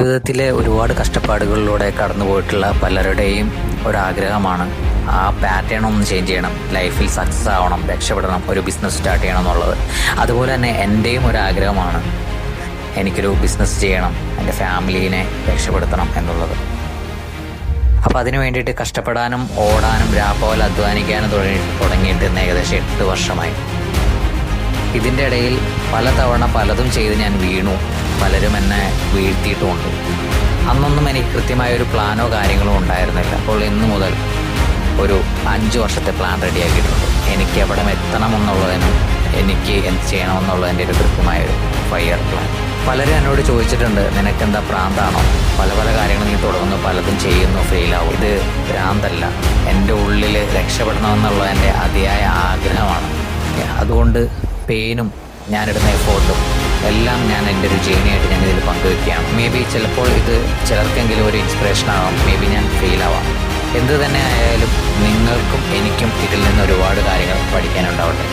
ജീവിതത്തിലെ ഒരുപാട് കഷ്ടപ്പാടുകളിലൂടെ കടന്നു പോയിട്ടുള്ള പലരുടെയും ഒരാഗ്രഹമാണ് ആ പാറ്റേൺ ഒന്ന് ചേഞ്ച് ചെയ്യണം, ലൈഫിൽ സക്സസ് ആവണം, രക്ഷപ്പെടണം, ഒരു ബിസിനസ് സ്റ്റാർട്ട് ചെയ്യണം എന്നുള്ളത്. അതുപോലെ തന്നെ എൻ്റെയും ഒരാഗ്രഹമാണ് എനിക്കൊരു ബിസിനസ് ചെയ്യണം, എൻ്റെ ഫാമിലീനെ രക്ഷപ്പെടുത്തണം എന്നുള്ളത്. അപ്പോൾ അതിനു വേണ്ടിയിട്ട് കഷ്ടപ്പെടാനും ഓടാനും രാപ്പകൽ അധ്വാനിക്കാനും തുടങ്ങിയിട്ട് ഏകദേശം 8 വർഷമായി. ഇതിൻ്റെ ഇടയിൽ പലതവണ പലതും ചെയ്ത് ഞാൻ വീണു, പലരും എന്നെ വീഴ്ത്തിയിട്ടുമുണ്ട്. അന്നൊന്നും എനിക്ക് കൃത്യമായൊരു പ്ലാനോ കാര്യങ്ങളോ ഉണ്ടായിരുന്നില്ല. അപ്പോൾ ഇന്നു മുതൽ ഒരു 5 വർഷത്തെ പ്ലാൻ റെഡിയാക്കിയിട്ടുണ്ട്. എനിക്ക് എവിടെ എത്തണമെന്നുള്ളതിനും എനിക്ക് എന്ത് ചെയ്യണമെന്നുള്ളതിൻ്റെ ഒരു കൃത്യമായൊരു 5 ഇയർ പ്ലാൻ. പലരും എന്നോട് ചോദിച്ചിട്ടുണ്ട്, നിനക്കെന്താ ഭ്രാന്താണോ, പല പല കാര്യങ്ങൾ നീ തുടങ്ങുന്നു, പലതും ചെയ്യുന്നു, ഫെയിലാവും. ഇത് ഭ്രാന്തല്ല, എൻ്റെ ഉള്ളിൽ രക്ഷപ്പെടണമെന്നുള്ള എൻ്റെ അതിയായ ആഗ്രഹമാണ്. അതുകൊണ്ട് പെയിനും ഞാനിടുന്ന എഫോർട്ടും എല്ലാം ഞാൻ എൻ്റെ ഒരു ജേണിയായിട്ട് ഞാൻ ഇതിൽ പങ്കുവയ്ക്കുകയാണ്. മേ ബി ചിലപ്പോൾ ഇത് ചിലർക്കെങ്കിലും ഒരു ഇൻസ്പിറേഷൻ ആവാം, മേ ബി ഞാൻ ഫെയിലാവാം. എന്ത് തന്നെ ആയാലും നിങ്ങൾക്കും എനിക്കും ഇതിൽ നിന്ന് ഒരുപാട് കാര്യങ്ങൾ പഠിക്കാനുണ്ടാവട്ടെ.